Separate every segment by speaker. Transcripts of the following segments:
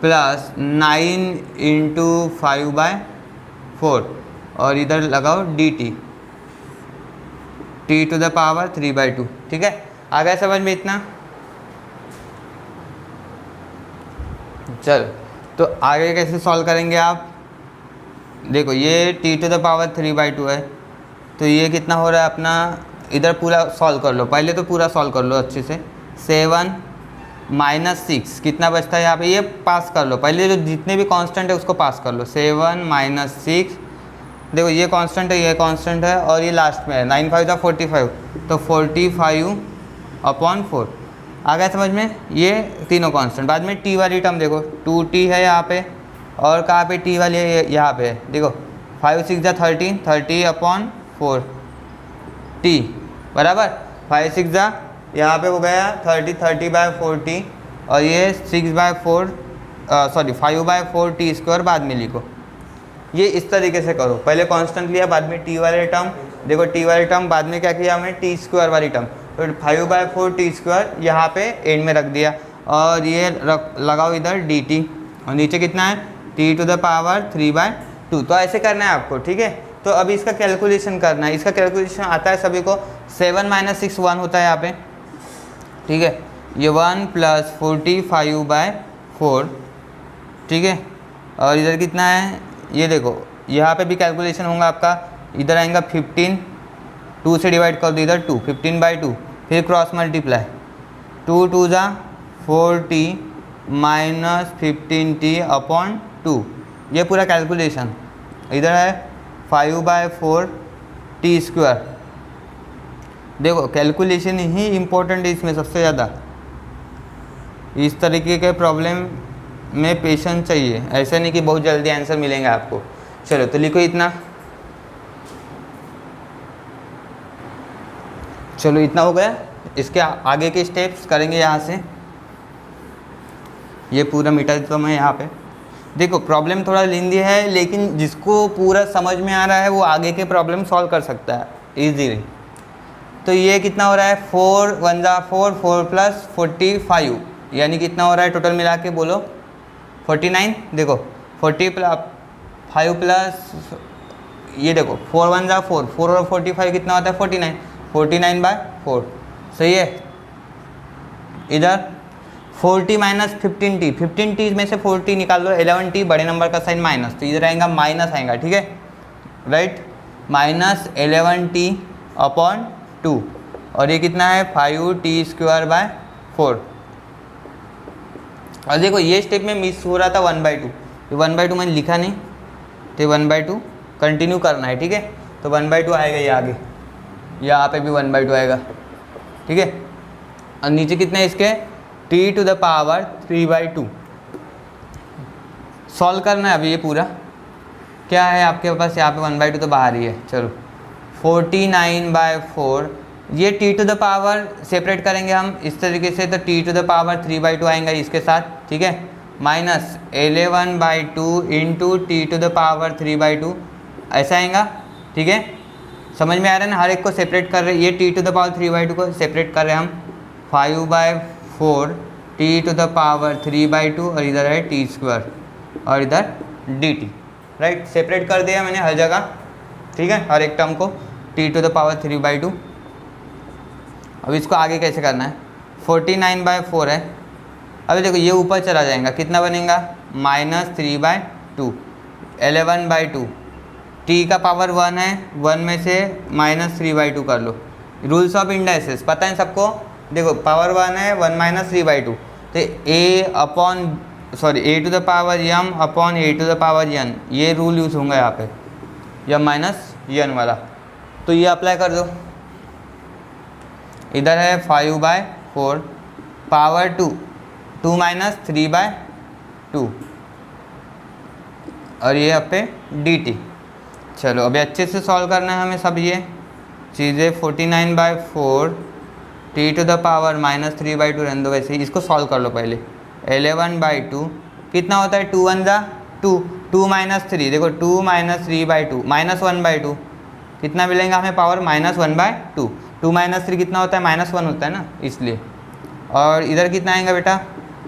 Speaker 1: Plus 9 × 5/4 और इधर लगाओ dt t⁻3/2। ठीक है, आ गया समझ में इतना? चलो तो आगे कैसे सॉल्व करेंगे आप? देखो ये t⁻3/2 है, तो ये कितना हो रहा है अपना, इधर पूरा सॉल्व कर लो, पहले तो पूरा सॉल्व कर लो अच्छे से। 7 - 6 कितना बचता है यहाँ पे, ये पास कर लो पहले, जो जितने भी कांस्टेंट है उसको पास कर लो। 7 - 6, देखो ये कांस्टेंट है, ये कांस्टेंट है, और ये लास्ट में है 9 × 5 = 45, तो 45/4 आ गया समझ में? ये तीनों कांस्टेंट। बाद में t वाली टर्म देखो, 2t है यहाँ पे, और कहाँ पे t वाली है, यहाँ पे है। देखो 5 × 6 = 13, 30/4 t बराबर 5 × 6 यहाँ पे हो गया 30/4t, और ये 6/4 सॉरी 5/4 t² बाद में लिखो। ये इस तरीके से करो, पहले कांस्टेंट लिया, बाद में t वाले टर्म, देखो t वाले टर्म, बाद में क्या किया हमने, t² वाली टर्म, तो 5/4 t² यहाँ पे एंड में रख दिया, और ये लगाओ इधर dt, और नीचे कितना है t⁻3/2। तो ऐसे करना है आपको, ठीक है। तो अभी इसका कैलकुलेशन करना है, इसका कैलकुलेशन आता है सभी को। 7 - 6 1 होता है यहाँ पे, ठीक है, ये 1 + 45/4, ठीक है, और इधर कितना है, ये देखो यहाँ पे भी कैलकुलेशन होगा आपका, इधर आएगा 15, 2 से डिवाइड कर दो, इधर 2, 15/2, फिर क्रॉस मल्टीप्लाई, 2 × 2 = 4t - 15t/2, ये पूरा कैलकुलेशन। इधर है 5/4 t²। देखो कैलकुलेशन ही इम्पोर्टेंट है इसमें सबसे ज़्यादा। इस तरीके के प्रॉब्लम में पेशेंस चाहिए, ऐसा नहीं कि बहुत जल्दी आंसर मिलेंगे आपको। चलो तो लिखो इतना, चलो इतना हो गया। इसके आगे के स्टेप्स करेंगे यहाँ से, ये पूरा मिटा देता हूँ मैं यहाँ पे। देखो प्रॉब्लम थोड़ा लेंदी है, लेकिन जिसको पूरा समझ में आ रहा है वो आगे के प्रॉब्लम सॉल्व कर सकता है इजीली। तो ये कितना हो रहा है, 4 × 1 = 4, 4 + 45, यानी कितना हो रहा है टोटल मिला के बोलो, 49। देखो 45 प्लस ये देखो 4 × 1 = 4, 4 और 45 कितना होता है 49, 49/4 सही है। इधर 40 - 15t, 15t में से 40 निकाल लो, 11t बड़े नंबर का साइन माइनस, तो इधर आएगा माइनस आएगा, ठीक है, राइट, -11t/2, और ये कितना है 5t²/4। और देखो ये स्टेप में मिस हो रहा था 1/2, तो 1/2 मैंने लिखा नहीं, तो 1/2 कंटिन्यू करना है, ठीक है। तो 1/2 आएगा ये आगे, यहाँ पे भी 1/2 आएगा, ठीक है। और नीचे कितने हैं इसके, t⁻3/2 सॉल्व करना है अभी। ये पूरा क्या है आपके पास, यहाँ पे 1/2 तो बाहर ही है। चलो 49/4, ये t⁻ सेपरेट करेंगे हम इस तरीके से, तो t⁻3/2 आएंगे इसके साथ, ठीक है, -11/2 × t⁻3/2 ऐसा आएगा, ठीक है। समझ में आ रहा है ना, हर एक को सेपरेट कर रहे हैं, ये t⁻3/2 को सेपरेट कर रहे हैं हम, 5/4 t⁻3/2, और इधर है t², और इधर dt, राइट, सेपरेट कर दिया मैंने हर जगह, ठीक है, हर एक टर्म को t⁻3/2। अब इसको आगे कैसे करना है, 49/4 है, अभी देखो ये ऊपर चला जाएगा, कितना बनेगा -3/2, 11/2, t का पावर 1 है, 1 में से -3/2 कर लो, रूल्स ऑफ इंडाइसेस पता है सबको। देखो पावर 1 है, 1 - 3/2, तो a/m/a⁴n, ये रूल यूज़ होगा यहाँ पे, या -n वाला, तो ये अप्लाई कर दो। इधर है 5/4, पावर 2 - 3/2, और ये यहाँ पे dt। चलो अभी अच्छे से सॉल्व करना है हमें सब ये चीज़ें। 49/4 t⁻−3/2 रहने दो वैसे ही, इसको सॉल्व कर लो पहले। 11/2 कितना होता है, 2 × 1 = 2, 2 - 3, देखो 2 - 3/2 -1/2, कितना मिलेगा हमें पावर, -1/2, 2 - 3 कितना होता है, -1 होता है ना, इसलिए। और इधर कितना आएगा बेटा,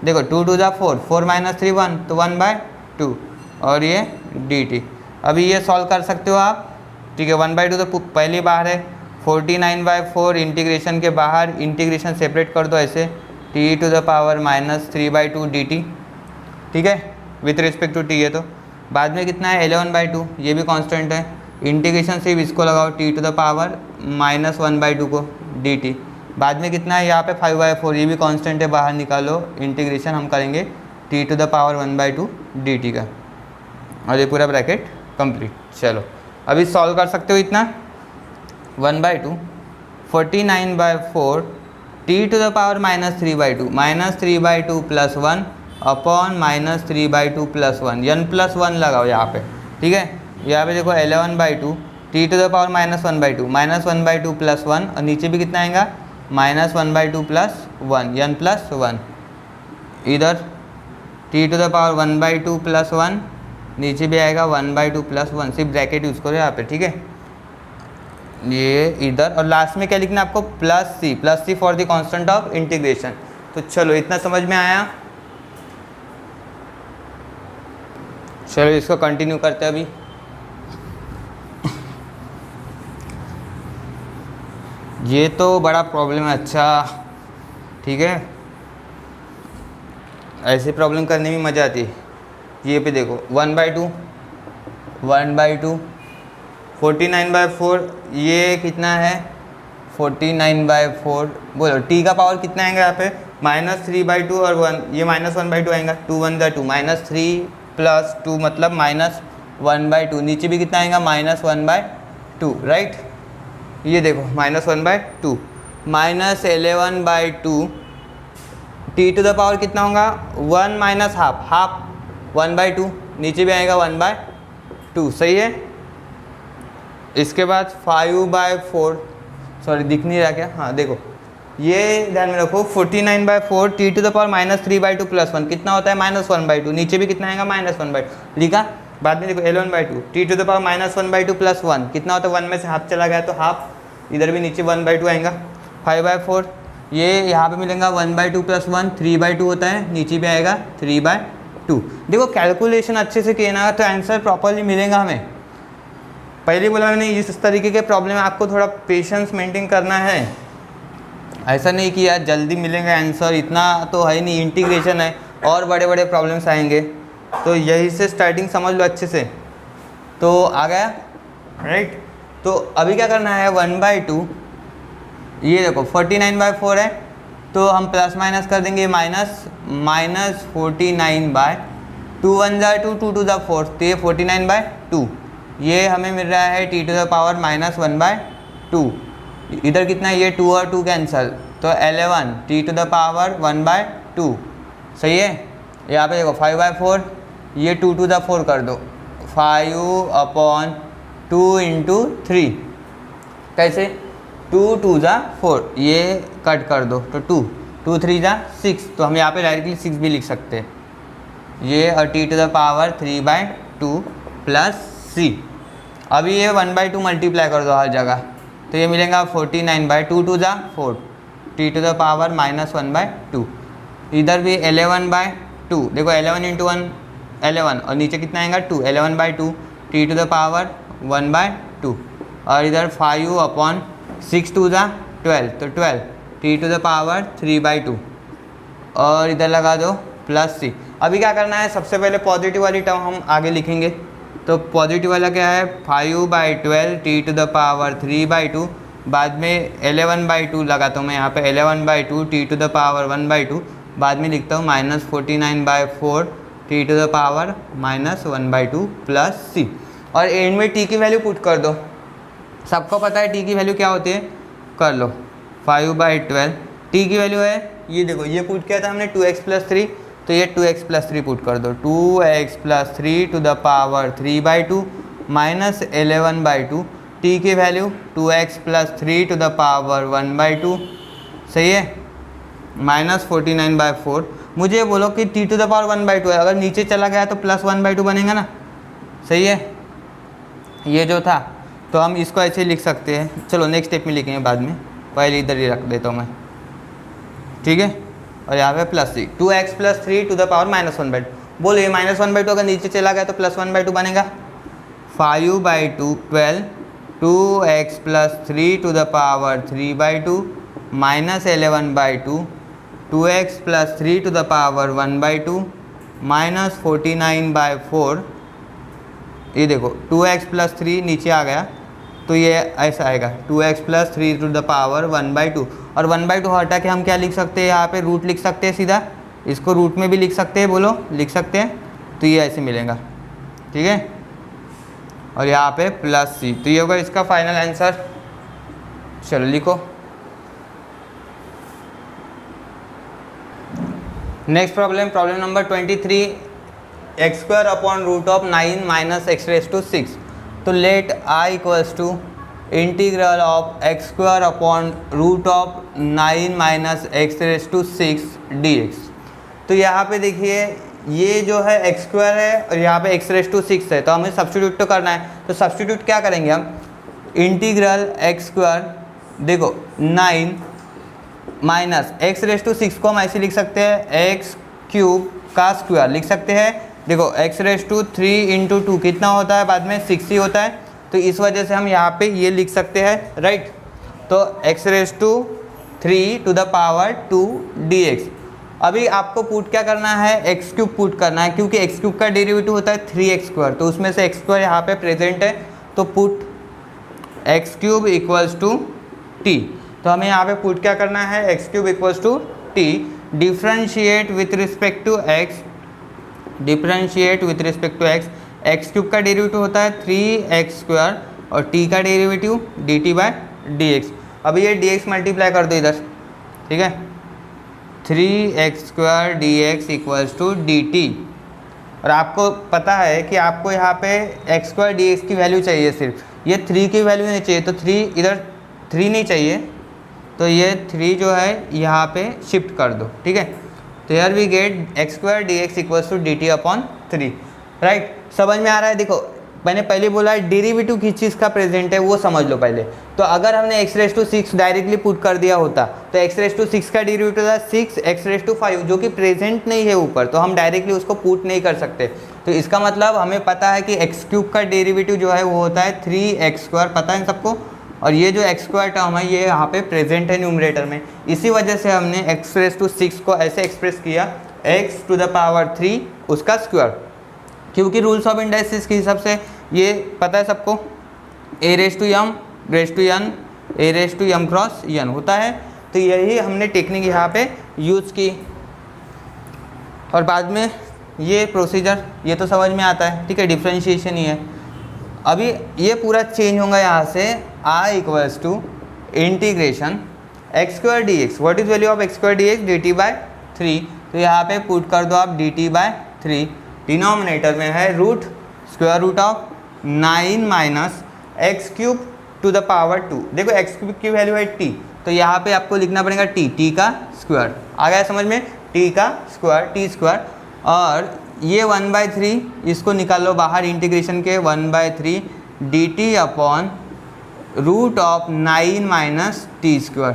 Speaker 1: देखो 2 टू ज़ा 4, 4 माइनस 3 1, तो 1/2 और ये dt। अभी ये सॉल्व कर सकते हो आप, ठीक है। 1/2 तो पहले बाहर है, 49/4 इंटीग्रेशन के बाहर, इंटीग्रेशन सेपरेट कर दो ऐसे, t to the power -3/2 dt, ठीक है, विथ रिस्पेक्ट टू t है। तो बाद में कितना है 11/2, ये भी कांस्टेंट है, इंटीग्रेशन सिर्फ इसको लगाओ t टू द पावर -1/2 को dt। बाद में कितना है यहाँ पे 5/4, ये भी कांस्टेंट है, बाहर निकालो, इंटीग्रेशन हम करेंगे t to the power 1/2 dt का, और ये पूरा ब्रैकेट कंप्लीट। चलो अभी सॉल्व कर सकते हो इतना, 1/2 49/4 t to the power -3/2, -3/2 plus 1 upon -3/2 plus 1, n plus 1 लगाओ यहाँ पे, ठीक है। यहाँ पे देखो 11/2 t to the power -1/2, -1/2 plus 1, और नीचे भी कितना आएगा -1/2 प्लस 1, n प्लस 1, इधर t to the power 1/2 plus 1, नीचे भी आएगा 1/2 प्लस 1, सिर्फ ब्रैकेट यूज़ करो यहाँ पे, ठीक है। ये इधर, और लास्ट में क्या लिखना है आपको, plus c for the constant of integration. तो चलो इतना समझ में आया, चलो इसको कंटिन्यू करते हैं अभी। ये तो बड़ा प्रॉब्लम है, अच्छा ठीक है, ऐसे प्रॉब्लम करने में मज़ा आती है। ये पे देखो 1/2 49/4, ये कितना है 49/4, बोलो t का पावर कितना आएगा यहाँ पे -3/2 और 1, ये -1/2 आएगा, 2 1 2, -3 प्लस 2 मतलब -1/2, नीचे भी कितना आएगा -1/2, राइट। ये देखो -1/2 -11/2, t टू द पावर कितना होगा 1 माइनस हाफ 1/2, नीचे भी आएगा 1/2, सही है। इसके बाद 5/4, सॉरी दिख नहीं रहा क्या, हाँ देखो, ये ध्यान में रखो 49/4 t to the power -3/2 plus 1 कितना होता है -1/2, नीचे भी कितना आएगा -1/2 लिखा। बाद में देखो 11/2 t to the power -1/2 plus 1 कितना होता है, 1 में से हाफ चला गया तो हाफ, इधर भी नीचे 1/2 आएगा। 5/4 ये यहाँ पे मिलेगा 1/2 प्लस 1, 3/2 होता है, नीचे भी आएगा 3/2। देखो कैलकुलेशन अच्छे से किए ना तो आंसर प्रॉपरली मिलेगा हमें। पहले बोला मैंने इस तरीके के प्रॉब्लम में आपको थोड़ा पेशेंस मेंटेन करना है, ऐसा नहीं कि यार जल्दी मिलेगा आंसर, इतना तो है नहीं, इंटीग्रेशन है और बड़े बड़े प्रॉब्लम्स आएंगे, तो यही से स्टार्टिंग समझ लो अच्छे से। तो आ गया, राइट। तो अभी क्या करना है 1/2, ये देखो 49/4 है तो हम प्लस माइनस कर देंगे, -49/2 1 ज़ा 2 2 टू द 4, तो ये 49/2, ये हमें मिल रहा है t टू द पावर -1/2, इधर कितना है, ये 2 और 2 कैंसल, तो 11 t टू द पावर 1/2, सही है। यहाँ पे देखो 5/4, ये 2 टू द 4 कर दो, 5/2 × 3, कैसे 2 2 ज़ा 4, ये कट कर दो तो 2 2 3 ज़ा 6, तो हम यहाँ पे डायरेक्टली 6 भी लिख सकते हैं, ये और t to the power 3/2 plus c। अभी ये 1/2 मल्टीप्लाई कर दो हर जगह, तो ये मिलेगा 49/2 2 ज़ा 4 t टू द पावर -1/2, इधर भी 11/2, देखो 11 × 1 11, और नीचे कितना आएगा 2, 11/2 t टू द पावर 1/2, और इधर 5/6 2 ज़ा 12, तो 12 t टू द पावर 3/2, और इधर लगा दो प्लस c। अभी क्या करना है, सबसे पहले पॉजिटिव वाली टर्म हम आगे लिखेंगे, तो पॉजिटिव वाला क्या है 5/12 t टू द पावर 3/2, बाद में 11/2 लगाता हूँ मैं यहाँ पे, 11/2 t टू द पावर 1/2, बाद में लिखता हूँ -49/4 t to the power -1/2 plus c, और एंड में t की वैल्यू पुट कर दो। सबको पता है t की वैल्यू क्या होती है, कर लो 5/12, t की वैल्यू है, ये देखो ये पुट किया था हमने 2x + 3, तो ये 2x + 3 पुट कर दो, 2x + 3 to the power 3/2 -11/2, t की value 2x + 3 to the power 1/2, सही है, -49/4। मुझे बोलो कि t टू द पावर 1/2 है, अगर नीचे चला गया तो +1/2 बनेगा ना, सही है, ये जो था, तो हम इसको ऐसे लिख सकते हैं। चलो नेक्स्ट स्टेप में लिखेंगे बाद में, पहले इधर ही रख देता हूँ मैं, ठीक है। और यहाँ पे plus c, 2x plus 3 to the power -1/2। बोलिए -1/2 अगर नीचे चला गया तो +1/2 बनेगा। 5/2 12, 2x plus 3 to the power 3/2 -11/2, 2x plus 3 to the power 1/2 -49/4। ये देखो 2x प्लस 3 नीचे आ गया तो ये ऐसा आएगा 2x plus 3 to the power 1/2। और 1/2 हटा के हम क्या लिख सकते हैं, यहाँ पे रूट लिख सकते हैं सीधा, इसको रूट में भी लिख सकते हैं, बोलो लिख सकते हैं, तो ये ऐसे मिलेगा, ठीक है। और यहाँ पे प्लस सी, तो ये होगा इसका फाइनल आंसर। चलो लिखो। Next problem, problem number 23, x² upon root of 9 minus x⁻⁶। तो let I equals to integral of x² upon root of 9 minus x⁻⁶ dx। तो यहाँ पे देखिए ये जो है x² है और यहाँ पे x⁻⁶ है, तो हमें सब्स्टिट्यूट तो करना है। तो सब्स्टिट्यूट क्या करेंगे हम, इंटीग्रल x², देखो 9 माइनस x⁻⁶ को हम ऐसे लिख सकते हैं x³ का स्क्वायर लिख सकते हैं। देखो x⁻³ इंटू 2 कितना होता है, बाद में 6 ही होता है, तो इस वजह से हम यहाँ पे ये लिख सकते हैं, राइट। तो x⁻³ to the power 2 dx। अभी आपको पुट क्या करना है, x³ पुट करना है, क्योंकि x³ का डेरिवेटिव होता है 3x², तो उसमें से x² यहाँ पे प्रेजेंट है, तो put x³ equals to t। तो हमें यहाँ पे पुट क्या करना है, x³ equals to t, differentiate with respect to x, differentiate with respect to x। x³ का डेरिवेटिव होता है 3x² और t का डेरिवेटिव dt/dx। अभी ये dx मल्टीप्लाई कर दो इधर, ठीक है, 3x² dx equals to dt। और आपको पता है कि आपको यहाँ पे x² dx की वैल्यू चाहिए, सिर्फ ये 3 की वैल्यू नहीं चाहिए, तो 3 इधर 3 नहीं चाहिए, तो ये 3 जो है यहाँ पे शिफ्ट कर दो, ठीक है। तो यार we get x² dx equals to dt/3, right. समझ में आ रहा है। देखो मैंने पहले बोला डेरिवेटिव किस चीज़ का प्रेजेंट है वो समझ लो पहले। तो अगर हमने x⁻⁶ डायरेक्टली पुट कर दिया होता तो x⁻⁶ का डेरिवेटिव था 6x�5, जो कि प्रेजेंट नहीं है ऊपर, तो हम डायरेक्टली उसको पुट नहीं कर सकते। तो इसका मतलब हमें पता है कि x³ का डेरिवेटिव जो है वो होता है 3x², पता है सबको। और ये जो x² टर्म है ये यहाँ पे प्रेजेंट है न्यूमरेटर में, इसी वजह से हमने x⁻⁶ को ऐसे एक्सप्रेस किया x⁻³ उसका स्क्वायर, क्योंकि रूल्स ऑफ इंडाइसिस के हिसाब से ये पता है सबको, a⁻m⁻n a⁻m क्रॉस n होता है। तो यही हमने टेक्निक यहाँ पे यूज़ की, और बाद में ये प्रोसीजर ये तो समझ में आता है, ठीक है, डिफ्रेंशिएशन ही है। अभी ये पूरा चेंज होगा यहाँ से I equals to integration x² dx, what is value of x² dx dt/3। तो यहाँ पे पुट कर दो आप dt/3, डिनोमिनेटर में है root square root of 9 minus x³ to the power 2। देखो x³ की वैल्यू है t, तो यहाँ पे आपको लिखना पड़ेगा t का स्क्वायर, आ गया समझ में, t का स्क्वायर t²। और ये 1/3 इसको निकाल लो बाहर, इंटीग्रेशन के 1/3 dt/√ ऑफ 9 माइनस t²।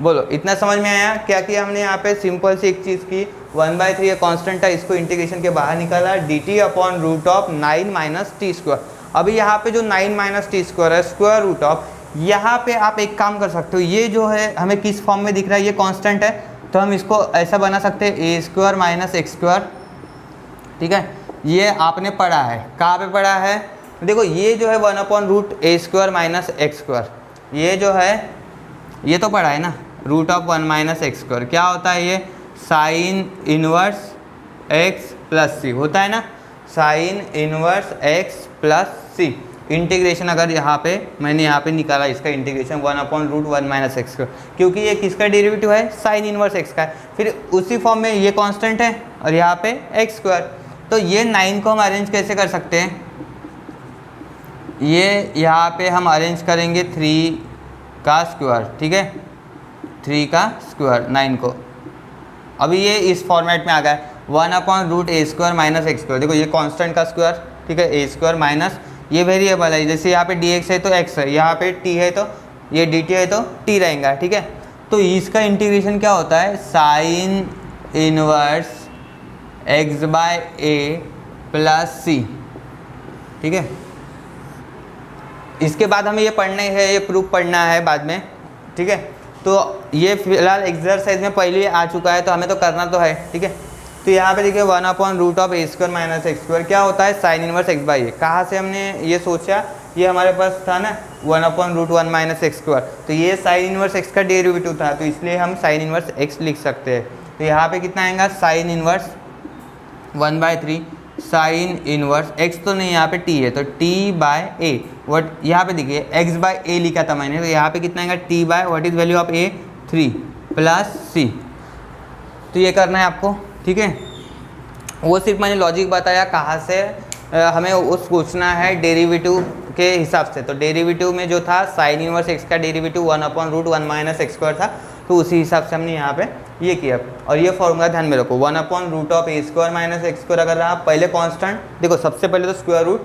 Speaker 1: बोलो इतना समझ में आया। क्या किया हमने यहाँ पे, सिंपल सी एक चीज़ की, 1/3 ये कांस्टेंट था, इसको इंटीग्रेशन के बाहर निकाला, dt/√ ऑफ 9 माइनस t²। अभी यहाँ पे जो 9 माइनस t² है, स्क्वायर रूट ऑफ, यहाँ पे आप एक काम कर सकते हो, ये जो है हमें किस फॉर्म में दिख रहा है, ये कांस्टेंट है, तो हम इसको ऐसा बना सकते हैं a² माइनस x², ठीक है। ये आपने पढ़ा है, कहाँ पे पढ़ा है, देखो ये जो है 1/√a² माइनस x², ये जो है ये तो पढ़ा है ना, रूट ऑफ 1 माइनस x², क्या होता है ये, साइन इनवर्स x प्लस सी होता है ना, साइन इनवर्स x प्लस सी। इंटीग्रेशन अगर यहाँ पे मैंने यहाँ पे निकाला इसका इंटीग्रेशन 1/√1 माइनस x², क्योंकि ये किसका डेरिवेटिव है, साइन इनवर्स x का है। फिर उसी फॉर्म में ये कांस्टेंट है और यहाँ पे x²। तो ये 9 को हम अरेंज कैसे कर सकते हैं, ये यहाँ पे हम अरेंज करेंगे 3 का स्क्वायर, ठीक है, 3 का स्क्वायर 9 को। अभी ये इस फॉर्मेट में आ गया है 1/√a² माइनस x²। देखो ये कांस्टेंट का स्क्वायर, ठीक है, a² माइनस ये वेरिएबल है, जैसे यहाँ पे dx है तो x है, यहाँ पे t है तो ये dt है तो t रहेगा, ठीक है। तो इसका इंटीग्रेशन क्या होता है, sine inverse x bye a plus सी। ठीक है, इसके बाद हमें ये पढ़ना है, ये प्रूफ पढ़ना है बाद में। ठीक है, तो ये फिलहाल एक्सरसाइज में पहले ही आ चुका है, तो हमें तो करना तो है। ठीक है, तो यहाँ पे देखिए 1/√(a² - x²) क्या होता है, साइन इनवर्स एक्स बाई ए। कहाँ से हमने ये सोचा, ये हमारे पास था ना 1/√1 - x², तो ये साइन इनवर्स एक्स का डेरिवेटिव था, तो इसलिए हम साइन इनवर्स एक्स लिख सकते हैं। तो यहाँ पे कितना आएगा, sine inverse 1/3 sine inverse x, तो नहीं यहाँ पे टी है, तो टी बाय ए। वट यहाँ पे देखिए एक्स बाय ए लिखा था मैंने, तो यहाँ पे कितना आएगा, t by what is value of a 3 plus c. तो ये करना है आपको। ठीक है, वो सिर्फ मैंने लॉजिक बताया कहाँ से हमें उस पूछना है डेरिवेटिव के हिसाब से। तो डेरिवेटिव में जो था साइन इनवर्स एक्स का डेरिवेटिव 1/√1 - x² था, तो उसी हिसाब से हमने यहाँ पे ये किया। और ये फॉर्मूला ध्यान में रखो, 1/√(a² - x²) अगर रहा पहले कांस्टेंट, देखो सबसे पहले तो स्क्वायर रूट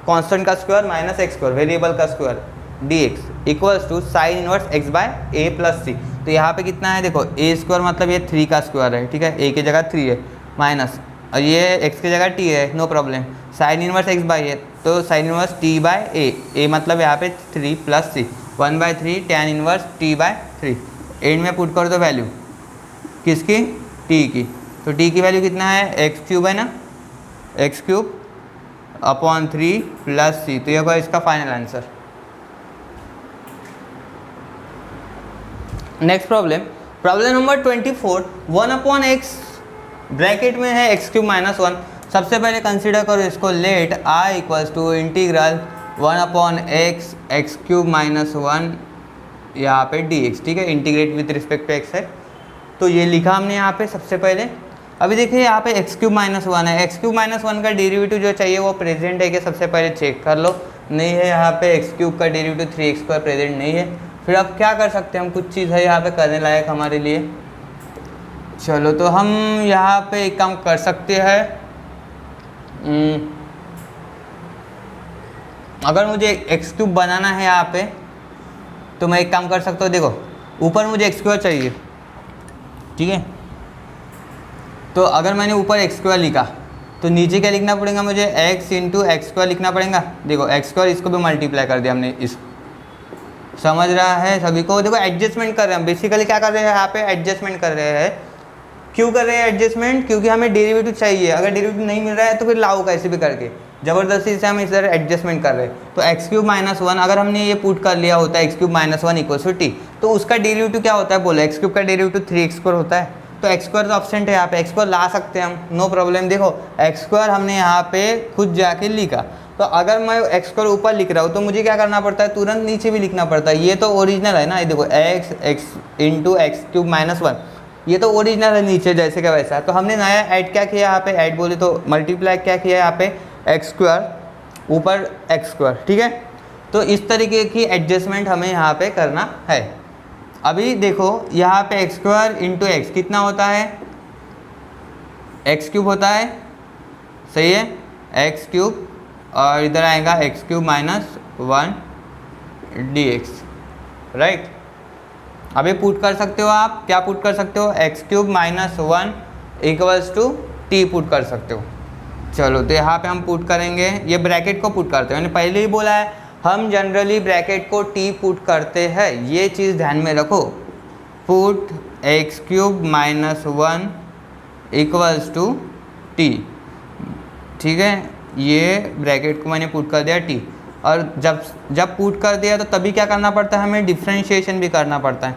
Speaker 1: कांस्टेंट का स्क्वायर माइनस x² वेरिएबल का square dx equals to sine inverse x by a plus c. तो यहाँ पे कितना है, देखो a² मतलब ये 3 का स्क्वायर है। ठीक है, a की जगह 3 है माइनस, और ये x की जगह t है, no problem. Sine inverse x by a, तो sine inverse t by a मतलब यहाँ पे 3 plus c 1/3 tan inverse t by 3। End में पुट कर दो वैल्यू किसकी, t की। तो t की वैल्यू कितना है, x³ है ना, x³/3 प्लस सी। तो ये होगा इसका final answer. Next problem, problem number 24, 1/x bracket में है x³ - 1। सबसे पहले कंसीडर करो इसको, let i equals to integral 1/x x³ - 1 यहाँ पे dx। ठीक है, integrate with respect to x है, तो ये लिखा हमने यहाँ पे सबसे पहले। अभी देखिए यहाँ पे x³ - 1 है, x³ - 1 का डेरिवेटिव जो चाहिए वो प्रेजेंट है कि सबसे पहले चेक कर लो। नहीं है, यहाँ पे x³ का डेरिवेटिव 3x² प्रेजेंट नहीं है। फिर अब क्या कर सकते हैं हम, कुछ चीज़ है यहाँ पे करने लायक हमारे लिए। चलो तो हम यहाँ पे एक काम कर सकते हैं, अगर मुझे x³ बनाना है यहाँ पे, तो मैं एक काम कर सकता हूँ। देखो ऊपर मुझे x² चाहिए, ठीक है, तो अगर मैंने ऊपर x² लिखा तो नीचे क्या लिखना पड़ेगा मुझे, x × x² लिखना पड़ेगा। देखो x² इसको भी मल्टीप्लाई कर दिया हमने, इस समझ रहा है सभी को। देखो एडजस्टमेंट कर रहे हैं, बेसिकली क्या कर रहे हैं यहाँ पे, एडजस्टमेंट कर रहे हैं। क्यों कर रहे हैं एडजस्टमेंट, क्योंकि हमें डेरिवेटिव चाहिए। अगर डेरिवेटिव नहीं मिल रहा है तो फिर लाओ कैसे भी करके, ज़बरदस्ती से हम इस तरह एडजस्टमेंट कर रहे हैं। तो x³ - 1 अगर हमने ये पुट कर लिया होता है, x³ - 1 इक्वल्स टू t, तो उसका डेरिवेटिव क्या होता है बोलो, x³ का डेरिवेटिव 3x² होता है। तो x² तो ऑप्शन है यहाँ पे, x² ला सकते हैं हम, नो प्रॉब्लम। देखो x² हमने यहाँ पे खुद जाके लिखा, तो अगर मैं x² ऊपर लिख रहा हूँ तो मुझे क्या करना पड़ता है, तुरंत नीचे भी लिखना पड़ता है। ये तो ओरिजिनल है ना, ये देखो x × x³ - 1, ये तो ओरिजिनल है नीचे जैसे का वैसा। तो हमने नया ऐड क्या किया यहाँ पे, ऐड बोले तो मल्टीप्लाई क्या किया यहाँ पे, x² ऊपर x²। ठीक है, तो इस तरीके की एडजस्टमेंट हमें यहाँ पे करना है। अभी देखो यहाँ पे x² × x कितना होता है, x³ होता है, सही है, x³, और इधर आएगा x³ - 1 dx, राइट। अभी पुट कर सकते हो आप, क्या पुट कर सकते हो, x³ - 1 equals to t put कर सकते हो। चलो तो यहाँ पे हम पुट करेंगे, ये ब्रैकेट को पुट करते हैं, मैंने पहले ही बोला है हम जनरली ब्रैकेट को t पुट करते हैं, ये चीज़ ध्यान में रखो। Put x³ - 1 equals to t, ठीक है, ये ब्रैकेट को मैंने पुट कर दिया t। और जब पुट कर दिया तो तभी क्या करना पड़ता है, हमें डिफ्रेंशिएशन भी करना पड़ता है।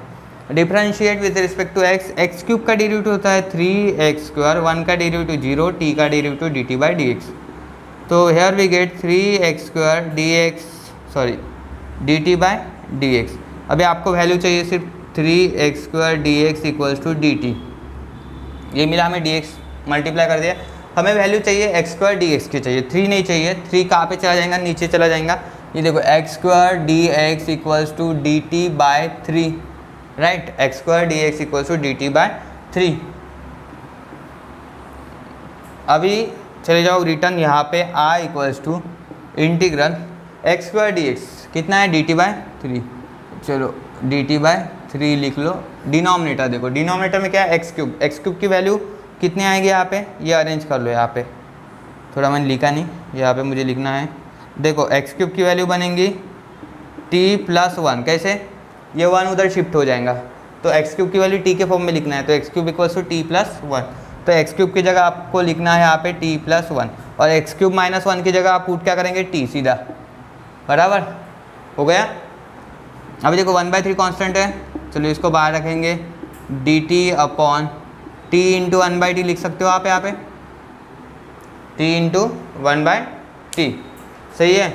Speaker 1: Differentiate with respect to x, x³ का डेरिवेटिव होता है 3x², 1 का डेरिवेटिव 0, t का डेरिवेटिव dt/dx। तो here we get 3x² dt/dx। अभी आपको वैल्यू चाहिए सिर्फ 3x² dx equals to dt, ये मिला हमें dx मल्टीप्लाई कर दिया। हमें वैल्यू चाहिए x² dx की चाहिए, 3 नहीं चाहिए, 3 कहाँ पे चला जाएगा, नीचे चला जाएगा। ये देखो x² dx equals to dt/3, right, x² dx equals to dt/3। अभी चले जाओ रिटर्न, यहाँ पे i equals to integral x² dx कितना है, dt/3। चलो dt/3 3 लिख लो। डिनोमिनेटर देखो, डिनोमिनेटर में क्या है, एक्स क्यूब की वैल्यू कितनी आएगी यहाँ पे, ये अरेंज कर लो यहाँ पे, थोड़ा मैंने लिखा नहीं, यहाँ पे मुझे लिखना है। देखो एक्स क्यूब की वैल्यू बनेंगी t+1, कैसे, ये 1 उधर शिफ्ट हो जाएगा, तो एक्स क्यूब की वैल्यू t के फॉर्म में लिखना है, तो x cube equals to t+1, तो एक्स क्यूब की जगह आपको लिखना है यहाँ पे t+1, और एक्स क्यूब -1 की जगह आप पुट क्या करेंगे, t सीधा, बराबर हो गया। अभी देखो 1/3 कांस्टेंट है, चलो इसको बाहर रखेंगे, dt/t इंटू 1/t लिख सकते हो आप यहाँ पे, t इंटू 1/t, सही है।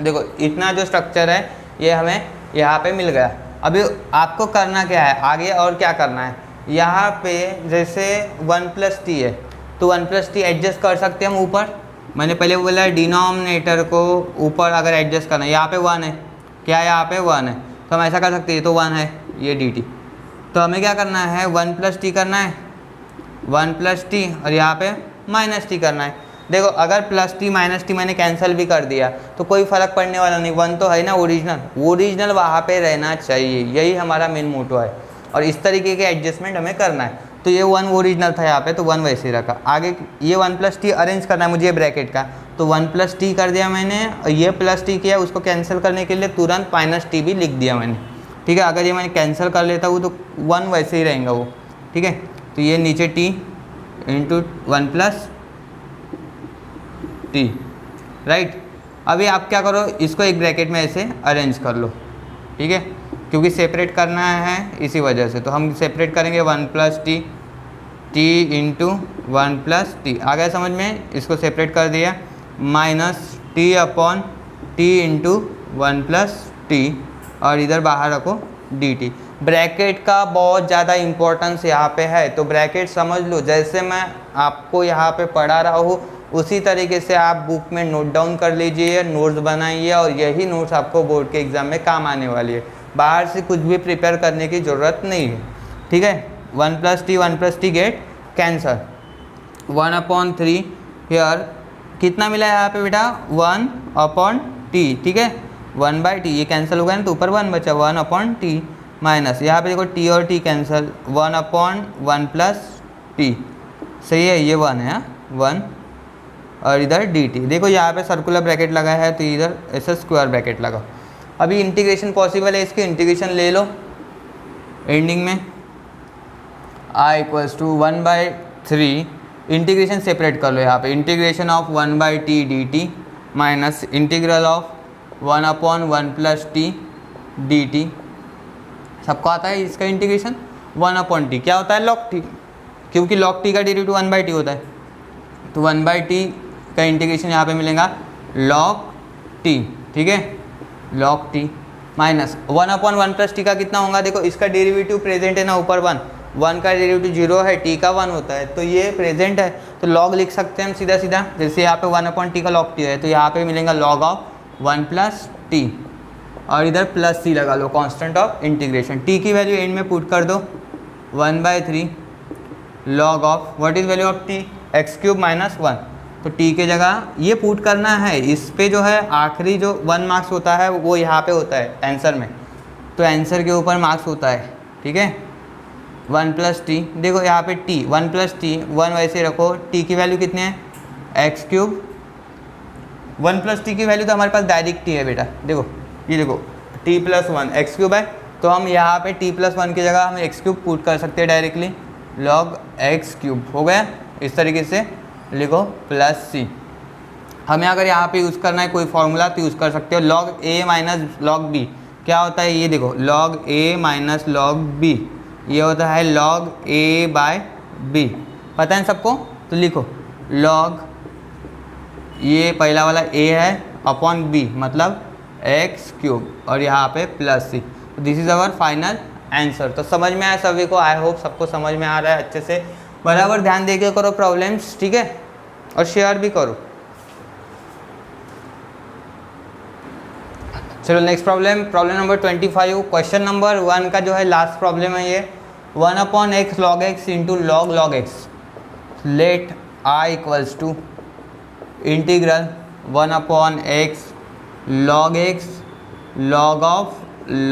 Speaker 1: देखो इतना जो स्ट्रक्चर है ये हमें यहाँ पे मिल गया। अभी आपको करना क्या है आगे, और क्या करना है, यहाँ पे जैसे 1+t है तो 1+t एडजस्ट कर सकते हैं हम ऊपर, मैंने पहले बोला डिनोमिनेटर को ऊपर अगर एडजस्ट करना है, यहाँ पे 1 है, क्या यहाँ पे 1 है, तो हम ऐसा कर सकते हैं, ये तो 1 है ये dt, तो हमें क्या करना है 1+t करना है, 1+t और यहाँ पे -t करना है। देखो अगर +t -t मैंने कैंसिल भी कर दिया तो कोई फ़र्क पड़ने वाला नहीं, 1 तो है ना ओरिजिनल वहाँ पे रहना चाहिए, यही हमारा मेन मोटो है, और इस तरीके के एडजस्टमेंट हमें करना है। तो ये 1 ओरिजिनल था यहाँ पे, तो 1 वैसे ही रखा, आगे ये 1+t अरेंज करना है मुझे ब्रैकेट का, तो 1+t कर दिया मैंने, और ये +t किया, उसको कैंसिल करने के लिए तुरंत -t भी लिख दिया मैंने, ठीक है। अगर ये मैंने कैंसिल कर लेता हूँ तो 1 वैसे ही रहेगा वो, ठीक है। तो ये नीचे t इंटू 1+t, राइट। अभी आप क्या करो, इसको एक ब्रैकेट में ऐसे अरेंज कर लो, ठीक है, क्योंकि सेपरेट करना है इसी वजह से, तो हम सेपरेट करेंगे 1+t, t इंटू 1+t, आ गया समझ में, इसको सेपरेट कर दिया, -t/t इंटू 1+t, और इधर बाहर रखो dt। ब्रैकेट का बहुत ज़्यादा इम्पोर्टेंस यहाँ पे है, तो ब्रैकेट समझ लो, जैसे मैं आपको यहाँ पे पढ़ा रहा हूँ उसी तरीके से आप बुक में नोट डाउन कर लीजिए, नोट्स बनाइए, और यही नोट्स आपको बोर्ड के एग्ज़ाम में काम आने वाली है, बाहर से कुछ भी प्रिपेयर करने की ज़रूरत नहीं है, ठीक है। 1+t गेट कैंसर, 1/3 हियर कितना मिला है यहाँ पे बेटा, 1/t, ठीक है, 1/t ये कैंसिल हो गया ना, तो ऊपर 1 बचा, 1/t माइनस, यहाँ पे देखो t और t कैंसिल, 1/1+t, सही है, ये 1 है 1, और इधर dt, देखो यहाँ पे सर्कुलर ब्रैकेट लगा है तो इधर ऐसा स्क्वायर ब्रैकेट लगा। अभी इंटीग्रेशन पॉसिबल है, इसकी इंटीग्रेशन ले लो, एंडिंग में i = 1/3, इंटीग्रेशन सेपरेट कर लो यहाँ पे, integration of 1/t dt minus integral of 1/1+t dt, सबको आता है इसका इंटीग्रेशन, 1/t क्या होता है, log t, क्योंकि log t का डेरिवेटिव 1/t होता है, तो 1/t का इंटीग्रेशन यहाँ पे मिलेगा log t, ठीक है, log t माइनस 1/1+t का कितना होगा, देखो इसका डेरिवेटिव प्रेजेंट है ना, ऊपर 1 का डेरिवेटिव 0 है, t का 1 होता है, तो ये प्रेजेंट है, तो log लिख सकते हैं हम सीधा सीधा, जैसे यहाँ पे 1/t का log t है, तो यहाँ पे मिलेगा log ऑफ 1+t, और इधर +c लगा लो, कांस्टेंट ऑफ इंटीग्रेशन, t की वैल्यू एंड में पुट कर दो, 1/3 log of what is value of t, x³ -1, तो t के जगह ये पुट करना है, इस पे जो है आखिरी जो 1 मार्क्स होता है वो यहाँ पे होता है आंसर में, तो आंसर के ऊपर मार्क्स होता है, ठीक है। 1+t, देखो यहाँ पे t 1+t 1 वैसे रखो, t की वैल्यू कितने हैं, x³, 1+t की वैल्यू तो हमारे पास डायरेक्ट t है बेटा, देखो ये देखो t+1 x³ है, तो हम यहाँ पे t+1 की जगह हम x³ पुट कर सकते हैं डायरेक्टली, log x³ हो गया, इस तरीके से लिखो +c। हमें अगर यहाँ पे यूज़ करना है कोई फॉर्मूला तो यूज़ कर सकते हो, log a minus log b क्या होता है, ये देखो log a minus log b, ये होता है log a/b, पता है सबको, तो लिखो log, ये पहला वाला a है अपॉन b मतलब x³, और यहाँ पे +c, तो this is our final answer. तो समझ में आया सभी को, आई होप सबको समझ में आ रहा है अच्छे से, बराबर ध्यान देके करो प्रॉब्लम्स, ठीक है, और शेयर भी करो। चलो next problem, problem number 25, question number 1 का जो है लास्ट प्रॉब्लम है ये, 1/x log x into log x, let i = integral 1/x log x log of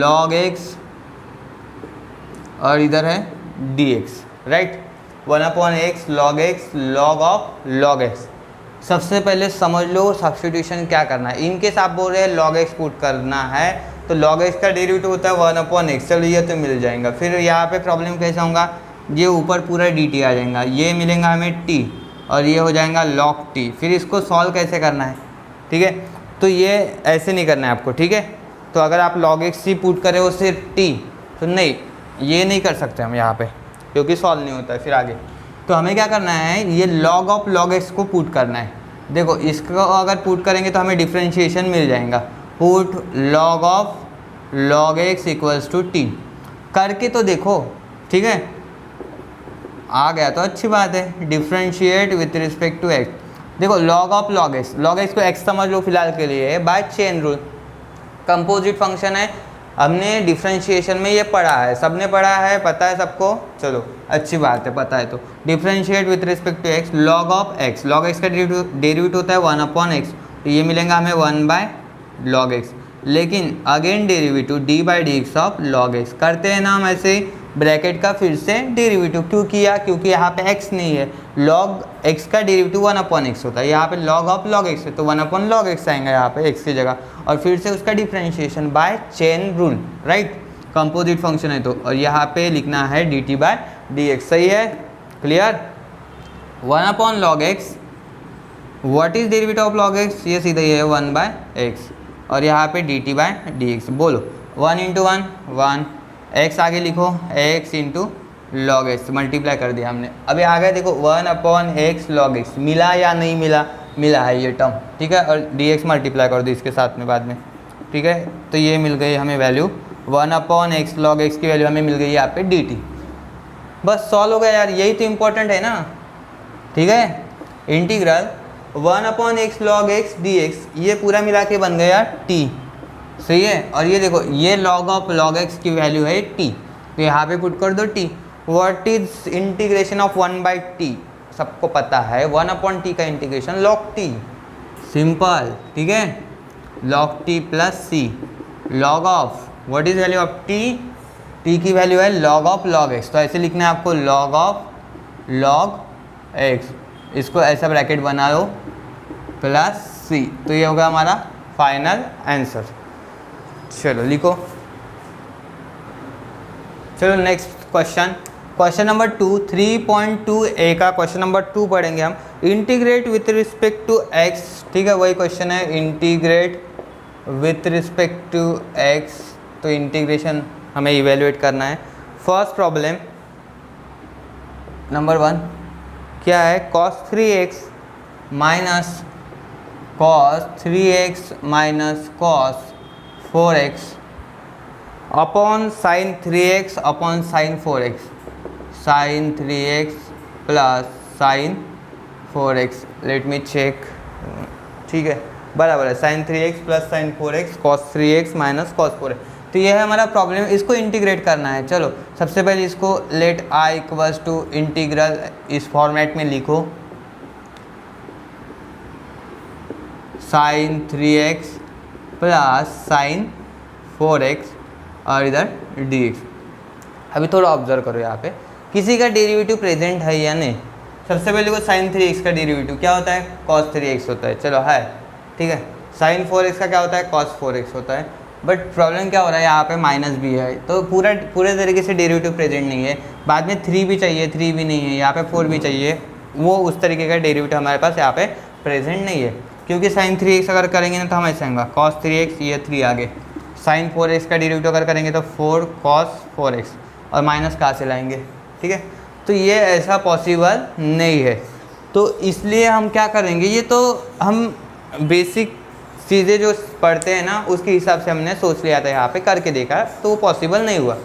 Speaker 1: log x और इधर है dx, right. 1/x log of log x। सबसे पहले समझ लो सब्स्टिट्यूशन क्या करना है। इनकेस आप बोल रहे हैं log x पुट करना है तो log x का डेरिवेटिव होता है 1/x, चलो ये तो मिल जाएगा। फिर यहाँ पे प्रॉब्लम कैसा होगा, ये ऊपर पूरा dt आ जाएगा, ये मिलेगा हमें t और ये हो जाएगा log t। फिर इसको सॉल्व कैसे करना है, ठीक है, तो ये ऐसे नहीं करना है आपको, ठीक है। तो अगर आप log x ही पुट करें वो सिर्फ t, तो नहीं, ये नहीं कर सकते हम यहाँ पे क्योंकि सॉल्व नहीं होता है फिर आगे। तो हमें क्या करना है, ये log ऑफ log x को पुट करना है। देखो इसको अगर पुट करेंगे तो हमें डिफ्रेंशिएशन मिल जाएगा। Put log of log x equals to t करके तो देखो, ठीक है, आ गया तो अच्छी बात है। Differentiate with respect to x। देखो log ऑफ log x को x समझ लो फिलहाल के लिए by chain rule. Composite function है, हमने डिफ्रेंशिएशन में ये पढ़ा है, सबने पढ़ा है, पता है सबको, चलो अच्छी बात है, पता है। तो differentiate with respect to x log of x, log x का डेरिवेटिव होता है 1/x, तो ये मिलेगा हमें 1/log x। लेकिन again derivative d/dx of log x करते हैं ना हम ऐसे ब्रैकेट का फिर से डेरिवेटिव। क्यों किया, क्योंकि यहाँ पे x नहीं है, log x का डेरिवेटिव 1/x होता है, यहाँ पे log ऑफ log x है तो 1/log x आएगा यहाँ पे x की जगह, और फिर से उसका differentiation by chain rule, right. Composite function है तो, और यहाँ पे लिखना है dt/dx, सही है, clear. 1/log x, what is derivative of log x, ये सीधा ये है 1/x, और यहाँ पे dt/dx, बोलो 1 × 1 1, x आगे लिखो x × log x, मल्टीप्लाई कर दिया हमने। अभी आ गया देखो 1/x log x, मिला या नहीं मिला, मिला है ये टर्म, ठीक है, और dx मल्टीप्लाई कर दो इसके साथ में बाद में, ठीक है। तो ये मिल गई हमें वैल्यू 1/x log x की वैल्यू हमें मिल गई यहाँ पे dt। बस सॉल्व हो गया यार, यही तो इम्पोर्टेंट है ना, ठीक है। Integral 1/x log x dx, ये पूरा मिला के बन गया t, सही है। और ये देखो ये log ऑफ log x की वैल्यू है t, तो यहाँ पे पुट कर दो t। What is integration of 1/t, सबको पता है 1/t का इंटीग्रेशन log t, सिंपल, ठीक है, log t plus c। log of what is value of t, t की वैल्यू है log ऑफ log x, तो ऐसे लिखना है आपको log ऑफ log x, इसको ऐसा ब्रैकेट बना लो प्लस c, तो ये होगा हमारा फाइनल आंसर। चलो लिखो, चलो next question, question number 2, 3.2a का क्वेश्चन नंबर 2 पढ़ेंगे हम। Integrate with respect to x, ठीक है, वही क्वेश्चन है, integrate with respect to x, तो इंटीग्रेशन हमें इवेल्युएट करना है। फर्स्ट प्रॉब्लम नंबर 1 क्या है, cos 3x minus cos 4x upon sin 3x upon sin 4x, sin 3x plus sin 4x, let me check, ठीक है, बराबर है, sin 3x plus sin 4x cos 3x minus cos 4x। तो ये है हमारा प्रॉब्लम, इसको इंटीग्रेट करना है। चलो सबसे पहले इसको let i equals to integral, इस फॉर्मेट में लिखो, sin 3x plus sin 4x और इधर dx। अभी थोड़ा ऑब्जर्व करो यहाँ पे किसी का डेरिवेटिव प्रेजेंट है या नहीं। सबसे पहले वो sin 3x का डेरिवेटिव क्या होता है, cos 3x होता है, चलो है, ठीक है। sin 4x का क्या होता है, cos 4x होता है। बट प्रॉब्लम क्या हो रहा है, यहाँ पे माइनस भी है, तो पूरे तरीके से डेरिवेटिव प्रेजेंट नहीं है। बाद में 3 भी चाहिए, 3 भी नहीं है, यहाँ पे 4 भी चाहिए, वो उस तरीके का डेरिवेटिव हमारे पास यहाँ पे प्रेजेंट नहीं है। क्योंकि sin 3x अगर करेंगे ना तो हम ऐसे आएंगे cos 3x, ये 3 आगे, sin 4x का डेरिवेटिव अगर करेंगे तो 4 cos 4x, और माइनस कहाँ से लाएंगे, ठीक है। तो ये ऐसा पॉसिबल नहीं है, तो इसलिए हम क्या करेंगे, ये तो हम बेसिक चीज़ें जो पढ़ते हैं ना उसके हिसाब से हमने सोच लिया था, यहाँ पे करके देखा तो वो पॉसिबल नहीं हुआ।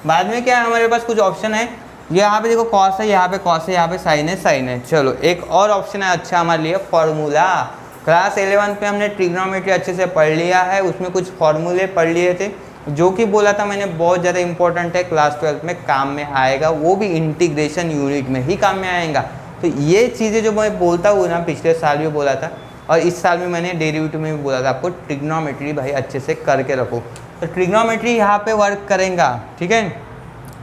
Speaker 1: बाद में क्या है, हमारे पास कुछ ऑप्शन है, यहाँ पे देखो cos है, यहाँ पे cos है, यहाँ पे sin है। चलो एक और ऑप्शन है अच्छा हमारे लिए, फॉर्मूला। क्लास 11 पे हमने ट्रिग्नोमेट्री अच्छे से पढ़ लिया है, उसमें कुछ फॉर्मूले पढ़ लिए थे, जो कि बोला था मैंने बहुत ज़्यादा इंपॉर्टेंट है, क्लास 12 में काम में आएगा, वो भी इंटीग्रेशन यूनिट में ही काम में आएगा। तो ये चीज़ें जो मैं बोलता हूँ ना, पिछले साल भी बोला था और इस साल में मैंने डेरिवेटिव में भी बोला था, आपको ट्रिग्नोमेट्री भाई अच्छे से करके रखो। तो ट्रिग्नोमेट्री यहाँ पे वर्क करेगा, ठीक है।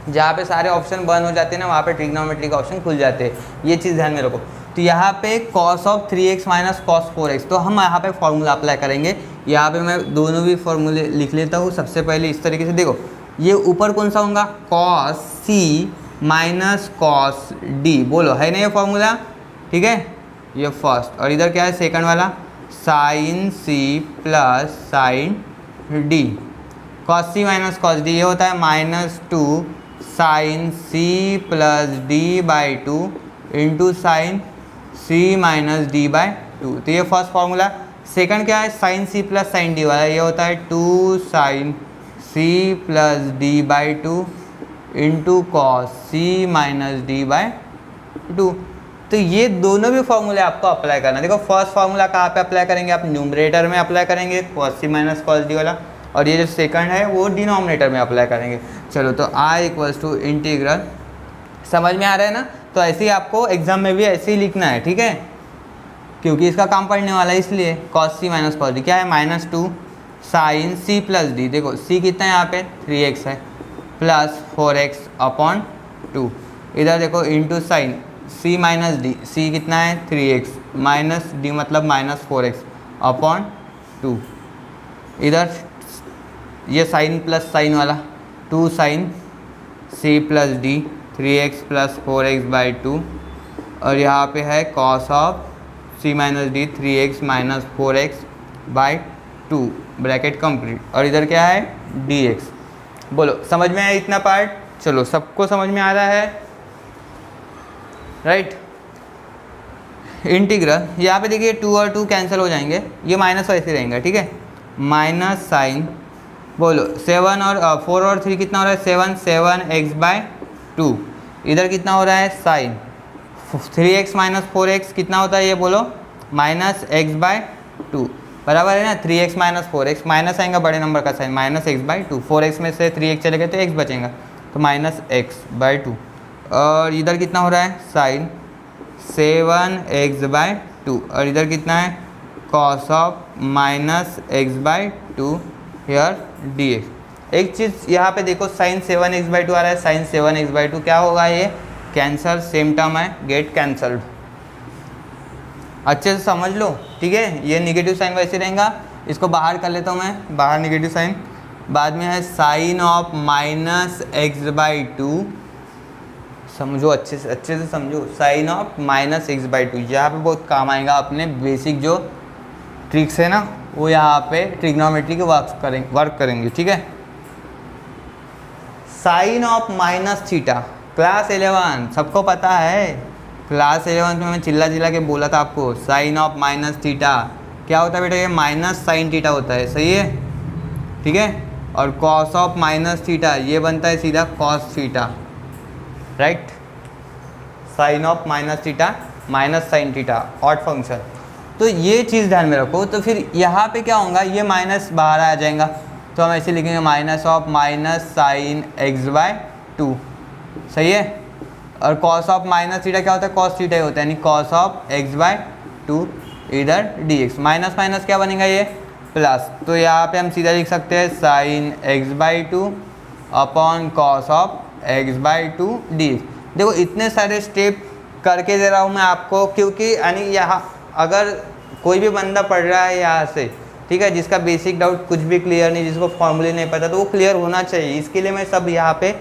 Speaker 1: जहाँ पे सारे ऑप्शन बंद हो जाते हैं ना, वहाँ पे ट्रिग्नोमेट्री का ऑप्शन खुल जाते हैं, ये चीज़ ध्यान में रखो। तो यहाँ पे cos of 3x minus cos 4x, तो हम यहाँ पे फॉर्मूला अप्लाई करेंगे। यहाँ पे मैं दोनों भी फॉर्मूले लिख लेता हूँ। सबसे पहले इस तरीके से देखो, ये ऊपर कौन सा होगा, cos c minus cos d, बोलो है ना ये फॉर्मूला, ठीक है, ये फर्स्ट। और इधर क्या है सेकंड वाला, sine c plus sine d, cos c minus cos d, ये होता है -2 sine c plus d by 2 into sine c minus d by 2। तो ये फर्स्ट फार्मूला। सेकंड क्या है, sine c plus sine d वाला, ये होता है 2 sine c plus d by 2 into cos c minus d by 2। तो ये दोनों भी फॉर्मूले आपको अप्लाई करना है। देखो फर्स्ट फार्मूला कहाँ पे अप्लाई करेंगे, आप न्यूमरेटर में अप्लाई करेंगे cos c minus cos d वाला, और ये जो सेकंड है वो डिनोमिनेटर में अप्लाई करेंगे। चलो तो i इक्वल्स टू इंटीग्रल, समझ में आ रहा है ना। तो ऐसे ही आपको एग्जाम में भी ऐसे ही लिखना है, ठीक है, क्योंकि इसका काम पढ़ने वाला है, इसलिए cos c minus cos d क्या है, -2 साइन c प्लस d, देखो c कितना है यहाँ पे 3x है, प्लस 4x अपॉन 2, इधर देखो into sine c minus d, c कितना है 3x माइनस d मतलब -4x अपॉन 2, इधर ये साइन प्लस साइन वाला 2 sine c plus d 3x plus 4x by 2, और यहाँ पे है cos of c minus d 3x minus 4x by 2, bracket complete, और इधर क्या है dx। बोलो समझ में आया इतना पार्ट, चलो सबको समझ में आ रहा है, राइट। इंटीग्रल यहाँ पे देखिए 2 और 2 कैंसिल हो जाएंगे, ये माइनस वैसे रहेंगे, ठीक है, माइनस साइन, बोलो 7 और 4 और 3 कितना हो रहा है 7 x बाई 2, इधर कितना हो रहा है साइन 3x माइनस 4x कितना होता है ये बोलो -x बाई 2, बराबर है ना 3x माइनस 4x, माइनस आएगा बड़े नंबर का साइन -x बाई 2, 4x में से 3x चले गए तो x बचेगा, तो -x बाई 2, और इधर कितना हो रहा है साइन 7x बाई 2, और इधर कितना है cos of -x by 2 here dx। एक चीज़ यहाँ पे देखो साइन 7x बाई 2 आ रहा है, साइन 7x बाई 2 क्या होगा, ये कैंसल, सेम टर्म है, गेट कैंसल्ड, अच्छे से समझ लो, ठीक है। ये नेगेटिव साइन वैसे रहेगा, इसको बाहर कर लेता हूँ मैं, बाहर नेगेटिव साइन, बाद में है साइन ऑफ -x बाई 2, समझो अच्छे से समझो, साइन ऑफ -x बाई 2, यहाँ पे बहुत काम आएगा, अपने बेसिक जो ट्रिक्स है ना वो यहाँ पे ट्रिग्नोमेट्री के वर्क करेंगे, ठीक है। Sine of minus theta, class 11 सबको पता है, क्लास 11 में मैं चिल्ला के बोला था आपको, साइन ऑफ माइनस थीटा क्या होता है बेटा, ये माइनस साइन थीटा होता है, सही है, ठीक है। और कॉस ऑफ माइनस थीटा ये बनता है सीधा cos theta, right. Sine of minus theta minus sine theta, odd function, तो ये चीज़ ध्यान में रखो। तो फिर यहाँ पे क्या होगा, ये माइनस बाहर आ जाएगा, तो हम ऐसे लिखेंगे minus of minus sine x by 2, सही है। और कॉस ऑफ माइनस थीटा क्या होता है, कॉस थीटा ही होता है, यानी कॉस ऑफ x बाई 2 इधर dx, माइनस माइनस क्या बनेगा ये प्लस, तो यहाँ पे हम सीधा लिख सकते हैं sine x by 2 upon cos of x by 2 dx। देखो इतने सारे स्टेप करके दे रहा हूँ मैं आपको, क्योंकि यानी यहाँ अगर कोई भी बंदा पढ़ रहा है यहाँ से, ठीक है, जिसका बेसिक डाउट कुछ भी क्लियर नहीं, जिसको फॉर्मूले नहीं पता, तो वो क्लियर होना चाहिए, इसके लिए मैं सब यहाँ पे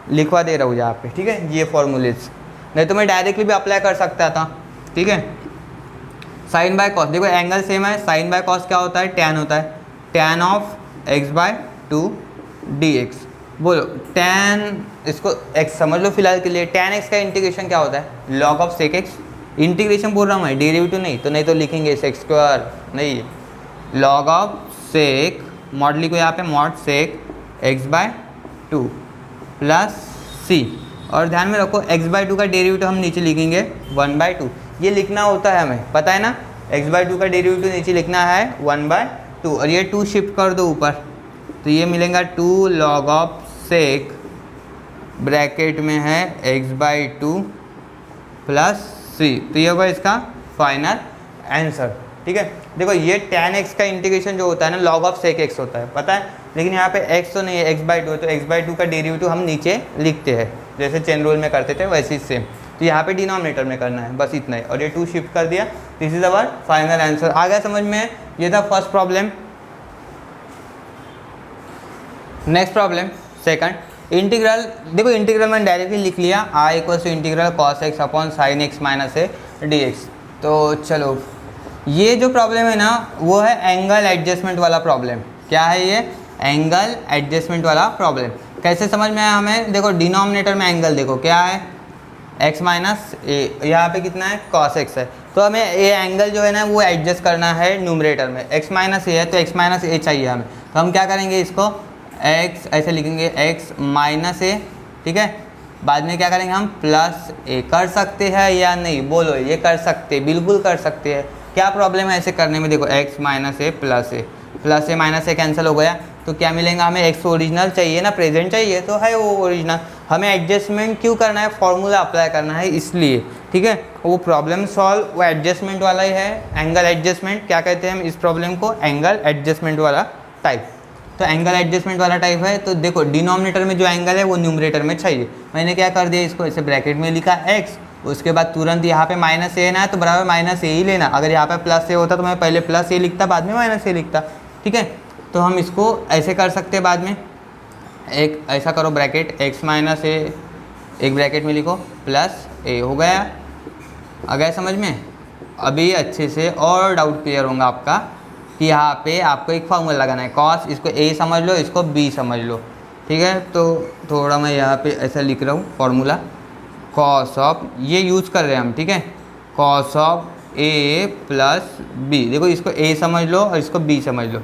Speaker 1: लिखवा दे रहा हूँ यहाँ पे, ठीक है, ये फॉर्मूलेज, नहीं तो मैं डायरेक्टली भी अप्लाई कर सकता था, ठीक है। साइन बाय कॉस, देखो एंगल सेम है, साइन बाय कॉस क्या होता है, टैन होता है, tan of x by 2 dx। बोलो टैन, इसको x समझ लो फिलहाल के लिए, टैन x का इंटीग्रेशन क्या होता है, log of sec x, integration बोल रहा हूँ मैं, डेरिवेटिव नहीं, तो नहीं तो लिखेंगे सेक स्क्वायर, नहीं, लॉग ऑफ सेक, मॉड लिखो यहाँ पे, mod sec x by 2 plus c, और ध्यान में रखो x बाय 2 का डेरिवेटिव हम नीचे लिखेंगे 1 बाय 2, ये लिखना होता है हमें, पता है ना, x बाय 2 का डेरिवेटिव नीचे लिखना है 1 बाय 2, और ये 2 शिफ्ट कर दो ऊपर, तो ये मिलेगा 2 लॉग ऑफ सेक ब्रैकेट में है x बाई 2 प्लस c, तो ये होगा इसका फाइनल आंसर, ठीक है। देखो ये tan x का इंटीग्रेशन जो होता है ना, लॉग ऑफ सेक x होता है, पता है, लेकिन यहाँ पे x तो नहीं है, x/2 है, तो x/2 का डेरिवेटिव हम नीचे लिखते हैं जैसे चेन रूल में करते थे वैसे ही सेम। तो यहाँ पे डिनोमिनेटर में करना है, बस इतना ही, और ये 2 शिफ्ट कर दिया। This is our final answer. आ गया समझ में? ये था first problem. Next problem second, integral. देखो इंटीग्रल मैंने डायरेक्टली लिख लिया, I = integral cos x upon sin x minus a dx। तो चलो ये जो प्रॉब्लम है ना वो है एंगल एडजस्टमेंट वाला प्रॉब्लम। क्या है ये? एंगल एडजस्टमेंट वाला प्रॉब्लम। कैसे समझ में आया हमें? देखो डिनोमिनेटर में एंगल देखो क्या है, x माइनस ए, यहाँ पे कितना है cos x है, तो हमें ये एंगल जो है ना वो एडजस्ट करना है न्यूमरेटर में। x माइनस ए है तो x माइनस ए चाहिए हमें, तो हम क्या करेंगे, इसको x ऐसे लिखेंगे x माइनस ए, ठीक है। बाद में क्या करेंगे हम, प्लस ए। कर सकते हैं या नहीं बोलो? ये कर सकते, बिल्कुल कर सकते हैं। क्या प्रॉब्लम है ऐसे करने में? देखो x माइनस ए प्लस ए माइनस ए कैंसिल हो गया, तो क्या मिलेगा हमें? x ओरिजिनल चाहिए ना, प्रेजेंट चाहिए, तो है वो ओरिजिनल। हमें एडजस्टमेंट क्यों करना है? फॉर्मूला अप्लाई करना है इसलिए, ठीक है। वो प्रॉब्लम सॉल्व वो एडजस्टमेंट वाला ही है, एंगल एडजस्टमेंट। क्या कहते हैं हम इस प्रॉब्लम को? एंगल एडजस्टमेंट वाला टाइप। तो एंगल एडजस्टमेंट वाला टाइप है, तो देखो डिनोमिनेटर में जो एंगल है वो न्यूमरेटर में चाहिए। मैंने क्या कर दिया, इसको ऐसे ब्रैकेट में लिखा x, उसके बाद तुरंत यहाँ पे माइनस ए ना है तो बराबर माइनस ए ही लेना। अगर यहाँ पे प्लस ए होता तो मैं पहले प्लस ए लिखता, बाद में माइनस ए लिखता, ठीक है। तो हम इसको ऐसे कर सकते हैं, बाद में एक ऐसा करो ब्रैकेट x माइनस ए, एक ब्रैकेट में लिखो प्लस ए, हो गया। आ गया समझ में? अभी अच्छे से और डाउट क्लियर होगा आपका कि यहाँ पे आपको एक फार्मूला लगाना है cos, इसको a समझ लो, इसको b समझ लो, ठीक है। तो थोड़ा मैं यहाँ पे ऐसा लिख रहा हूँ फॉर्मूला, cos ऑफ, ये यूज़ कर रहे हैं हम, ठीक है, cos of a plus b। देखो इसको a समझ लो और इसको b समझ लो।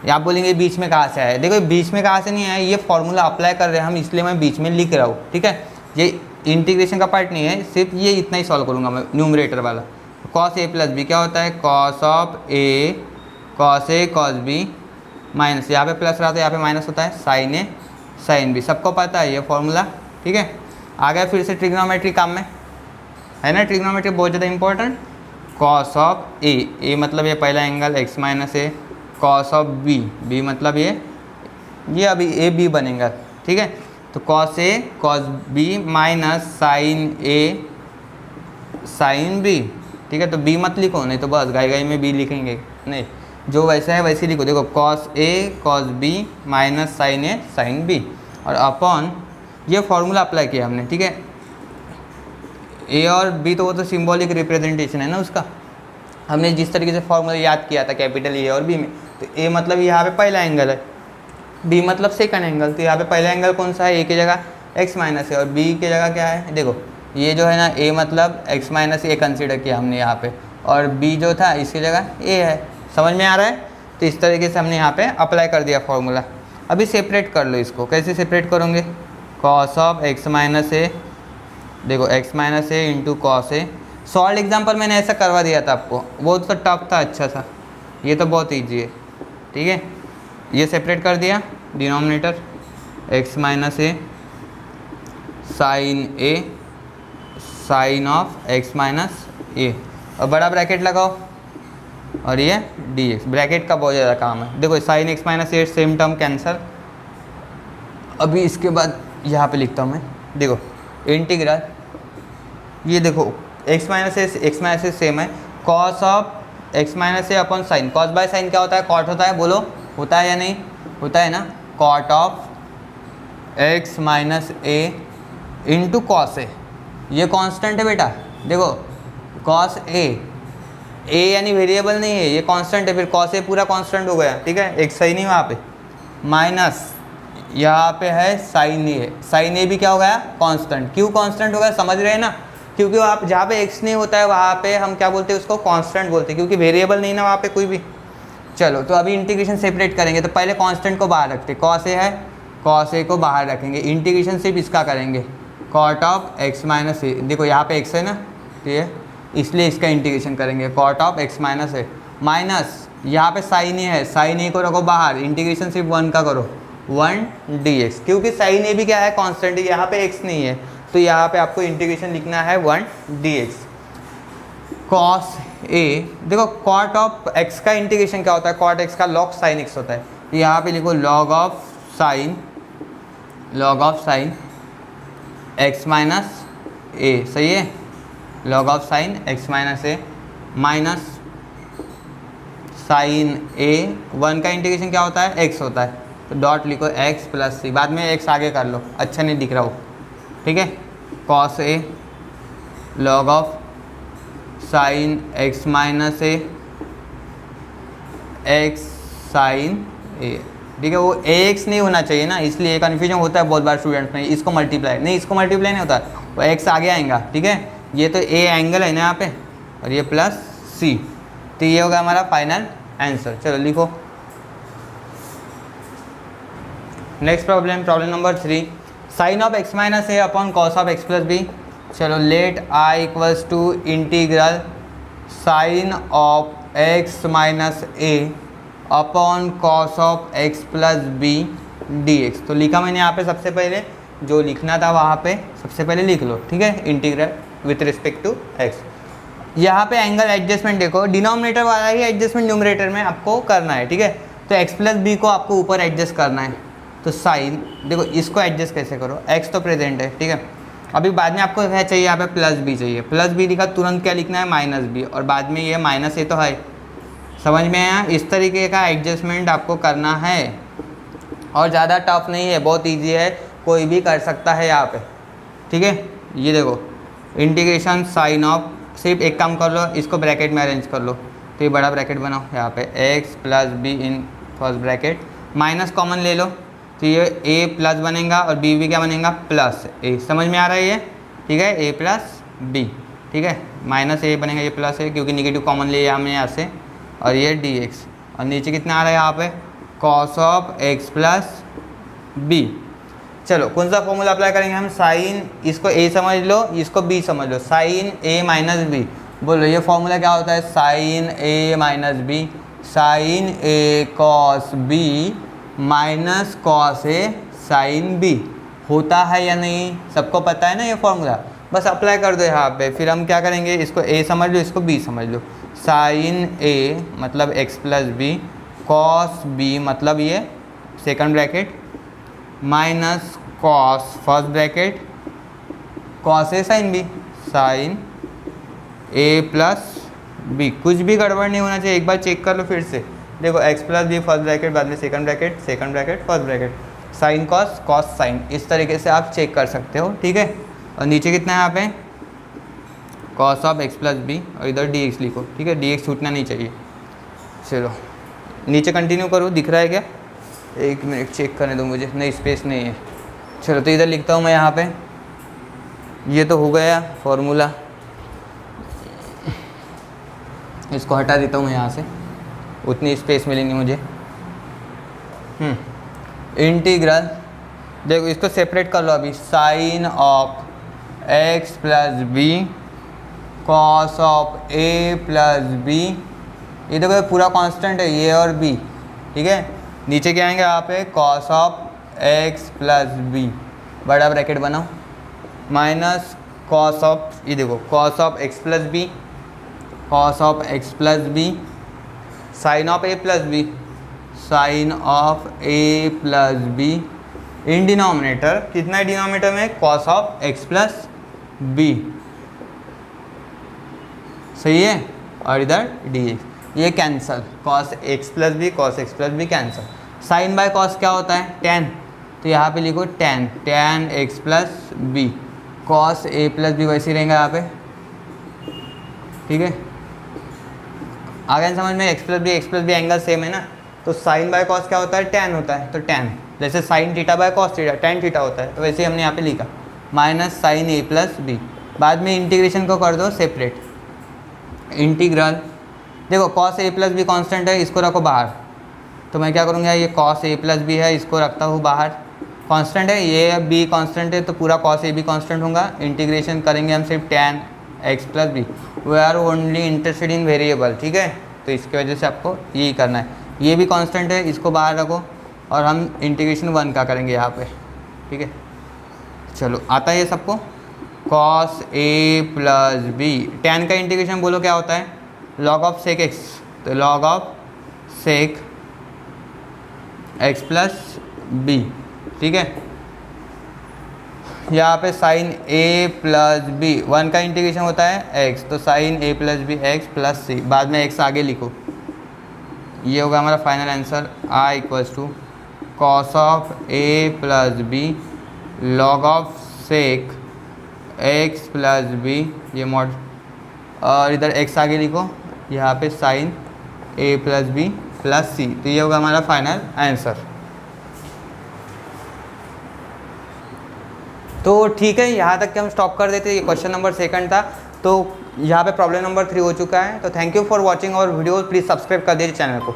Speaker 1: आप बोलेंगे बीच में कहाँ से आया? देखो बीच में कहाँ से नहीं आया, ये फॉर्मूला अप्लाई कर रहे हैं हम, इसलिए मैं बीच में लिख रहा हूँ, ठीक है। ये इंटीग्रेशन का पार्ट नहीं है, सिर्फ ये इतना ही सॉल्व करूँगा मैं, न्यूमरेटर वाला। cos a प्लस b क्या होता है? cos of a cos a cos b minus, यहाँ पे प्लस रहा था यहाँ पे माइनस होता है, sin a sin b। सबको पता है ये फॉर्मूला, ठीक है। आ गया फिर से ट्रिग्नोमेट्री काम में, है ना। ट्रिग्नोमेट्री बहुत ज़्यादा इंपॉर्टेंट। cos ऑफ a मतलब ये पहला angle x minus A, cos of b मतलब ये अभी a b बनेगा, ठीक है। तो cos a cos b minus sin a sin b, ठीक है। तो b मत लिखो, नहीं तो बस गाई में b लिखेंगे, नहीं, जो वैसा है वैसे लिखो। देखो cos a cos b minus sin a sin b, और अपॉन ये फॉर्मूला अप्लाई किया हमने, ठीक है। a और b तो वो तो सिंबॉलिक रिप्रेजेंटेशन है ना उसका, हमने जिस तरीके से फॉर्मूला याद किया था कैपिटल a और b में। तो a मतलब यहाँ पे पहला एंगल है, b मतलब सेकंड एंगल। तो यहाँ पे पहला एंगल कौन सा है? a की जगह x माइनस है, और b की जगह क्या है? देखो ये जो है ना a मतलब x माइनस ए कंसिडर किया हमने यहाँ पे, और b जो था इसकी जगह a है। समझ में आ रहा है? तो इस तरीके से हमने यहाँ पे अप्लाई कर दिया फॉर्मूला। अभी सेपरेट कर लो इसको। कैसे सेपरेट करोगे? cos ऑफ x माइनस ए, देखो x minus a into cos A. Solve example मैंने ऐसा करवा दिया था आपको, वो तो टफ था, अच्छा सा, ये तो बहुत ईजी है, ठीक है। ये सेपरेट कर दिया, denominator x minus a sine a sine of x minus a, और बड़ा ब्रैकेट लगाओ, और ये dx। ब्रैकेट का बहुत ज़्यादा काम है। देखो साइन x माइनस ए सेम टर्म कैंसल। अभी इसके बाद यहाँ पे लिखता हूँ मैं, देखो इंटीग्रल, ये देखो x माइनस ए सेम है, cos of x minus a upon sine. Cos by sine क्या होता है? कॉट होता है, बोलो होता है या नहीं? होता है ना। Cot of x minus a into cos a, ये कांस्टेंट है बेटा। देखो cos a यानी वेरिएबल नहीं है, ये कांस्टेंट है, फिर cos a पूरा कांस्टेंट हो गया, ठीक है, एक सही नहीं वहाँ पे, माइनस यहाँ पे है साइन ए भी क्या हो गया? कांस्टेंट। क्यों कांस्टेंट हो गया? समझ रहे हैं ना? क्योंकि आप जहाँ पे x नहीं होता है वहाँ पे हम क्या बोलते हैं? उसको कांस्टेंट बोलते हैं, क्योंकि वेरिएबल नहीं ना वहाँ पे कोई भी। चलो तो अभी इंटीग्रेशन सेपरेट करेंगे, तो पहले कांस्टेंट को बाहर रखते, cos a है, cos a को बाहर रखेंगे, इंटीग्रेशन सिर्फ इसका करेंगे, cot ऑफ x माइनस ए। देखो यहाँ पे x है ना, तो ये इसलिए इसका इंटीग्रेशन करेंगे, cot of x minus a, minus यहाँ पे साइन ए है, साइन ए को रखो बाहर, इंटीग्रेशन सिर्फ 1 का करो, 1 dx, क्योंकि साइन ए भी क्या है? कांस्टेंट है, यहाँ पे x नहीं है, तो यहाँ पे आपको इंटीग्रेशन लिखना है 1 dx। cos a, देखो cot ऑफ x का इंटीग्रेशन क्या होता है? cot x का log sin x होता है, यहाँ पे लिखो log of sine x minus a, सही है, log of sine x minus a minus sine a, 1 का इंटीग्रेशन क्या होता है, एक्स होता है, तो डॉट लिखो एक्स प्लस सी, बाद में एक्स आगे कर लो, अच्छा नहीं दिख रहा हो, ठीक है, cos a log of sine x minus a x sine a, ठीक है, वो ए एक्स नहीं होना चाहिए ना, इसलिए कन्फ्यूजन होता है बहुत बार स्टूडेंट्स में, इसको मल्टीप्लाई नहीं, इसको मल्टीप्लाई नहीं होता, वो एक्स आगे आएगा, ठीक है, ये तो ए एंगल है ना यहाँ पे, और ये प्लस सी, तो ये होगा हमारा फाइनल आंसर। चलो लिखो next problem number 3, sine of x minus a upon cos of x plus b. चलो let I equals to integral sine of x minus a upon cos of x plus b d x. तो लिखा मैंने यहाँ पे, सबसे पहले जो लिखना था वहाँ पे सबसे पहले लिख लो, ठीक है, integral with respect to x. यहाँ पे एंगल एडजस्टमेंट देखो, डिनोमिनेटर वाला ही एडजस्टमेंट न्यूमरेटर में आपको करना है, ठीक है, तो एक्स प्लस बी को आपको ऊपर एडजस्ट करना है, तो साइन देखो इसको एडजस्ट कैसे करो, एक्स तो प्रेजेंट है, ठीक है, अभी बाद में आपको क्या चाहिए, यहाँ पे प्लस बी चाहिए, प्लस बी लिखा तुरंत क्या लिखना है, माइनस बी, और बाद में ये माइनस ए तो है, समझ में आया, इस तरीके का एडजस्टमेंट आपको करना है, और ज़्यादा टफ नहीं है, बहुत ईजी है, कोई भी कर सकता है यहाँ पे, ठीक है। ये देखो इंटीग्रेशन साइन ऑफ, सिर्फ एक काम कर लो, इसको ब्रैकेट में अरेंज कर लो, तो ये बड़ा ब्रैकेट बनाओ, यहाँ पे x plus b in first bracket, minus common ले लो, तो ये ए प्लस बनेगा और बी भी क्या बनेगा, प्लस ए, समझ में आ रहा है ये, ठीक है, ए प्लस बी, ठीक है, माइनस ए बनेगा, ये प्लस है क्योंकि निगेटिव कॉमन ले हमने यहाँ से, और ये डी एक्स, और नीचे कितना आ रहा है यहाँ पे, cos of x plus b. चलो कौन सा फॉर्मूला अप्लाई करेंगे हम, साइन, इसको ए समझ लो, इसको बी समझ लो, साइन ए माइनस बी, बोलो ये फॉर्मूला क्या होता है, sign A minus B, sine A cos B minus cos a sine B, होता है या नहीं, सबको पता है ना ये फॉर्मूला, बस अप्लाई कर दो यहाँ पे। फिर हम क्या करेंगे, इसको ए समझ लो, इसको बी समझ लो, साइन ए मतलब x plus b, cos b मतलब ये second bracket, minus cos first bracket, cos a sine b, sine a plus b, कुछ भी गड़बड़ नहीं होना चाहिए, एक बार चेक कर लो फिर से, देखो x plus b first bracket, बाद में second bracket first bracket, sine cos cos sine, इस तरीके से आप चेक कर सकते हो, ठीक है। और नीचे कितना है यहाँ पे, cos of x plus b, और इधर डी एक्स लिखो, ठीक है, डी एक्स छूटना नहीं चाहिए। चलो नीचे कंटिन्यू करो, दिख रहा है क्या, एक मिनट चेक करने दो मुझे, नहीं स्पेस नहीं है। चलो तो इधर लिखता हूँ मैं यहाँ पे, ये तो हो गया फॉर्मूला, इसको हटा देता हूँ मैं यहाँ से, उतनी स्पेस मिलेंगी मुझे। इंटीग्रल देखो इसको सेपरेट कर लो अभी, sine of x plus b cos of a plus b, ये देखो पूरा कांस्टेंट है ये और बी, ठीक है, नीचे क्या आएंगे यहाँ पे, cos of x plus b, बड़ा ब्रैकेट बनाओ, माइनस कॉस ऑफ, ये देखो cos of x plus b, cos of x plus b, sine of a plus b, sine of a plus b, in denominator कितना है, denominator में cos of x plus b, सही है, और इधर d x, ये cancel, cos x plus b cancel, sine by cos क्या होता है, टेन, तो यहाँ पे लिखो tan x plus b, cos a plus b वैसे ही रहेगा यहाँ पे, ठीक है, आ गया समझ में, x plus b angle same है ना, तो साइन बाय कॉस क्या होता है, टेन होता है, तो टेन, जैसे sine theta by cos theta, tan theta होता है, तो वैसे ही हमने यहाँ पे लिखा, minus sine a plus B, बाद में इंटीग्रेशन को कर दो सेपरेट, इंटीग्रल देखो cos a plus B constant है, इसको रखो बाहर, तो मैं क्या करूँगा, ये कॉस ए प्लस बी है, इसको रखता हूँ बाहर, कांस्टेंट है, ये बी कांस्टेंट है, तो पूरा कॉस ए बी कांस्टेंट होगा, इंटीग्रेशन करेंगे हम सिर्फ tan x plus b, we are only interested in variable, ठीक है, तो इसकी वजह से आपको यही करना है, ये भी कांस्टेंट है, इसको बाहर रखो, और हम इंटीग्रेशन 1 का करेंगे यहाँ पे, ठीक है। चलो आता है ये सबको, cos a plus b, tan का इंटीग्रेशन बोलो क्या होता है, लॉग ऑफ सेक एक्स, तो log of sec x plus b, ठीक है। यहाँ पे साइन ए प्लस बी, 1 का इंटीग्रेशन होता है एक्स, तो sine a plus b x plus c, बाद में एक्स आगे लिखो। ये होगा हमारा final answer. I equals to cos of a plus b log of sec x plus b, ये मॉड, और इधर एक्स आगे लिखो, यहाँ पे sine a plus b plus c, तो ये होगा हमारा फाइनल आंसर। तो ठीक है, यहाँ तक के हम स्टॉप कर देते। ये क्वेश्चन नंबर 2 था, तो यहाँ पे प्रॉब्लम नंबर 3 हो चुका है। तो thank you for watching our video, please subscribe कर दीजिए चैनल को।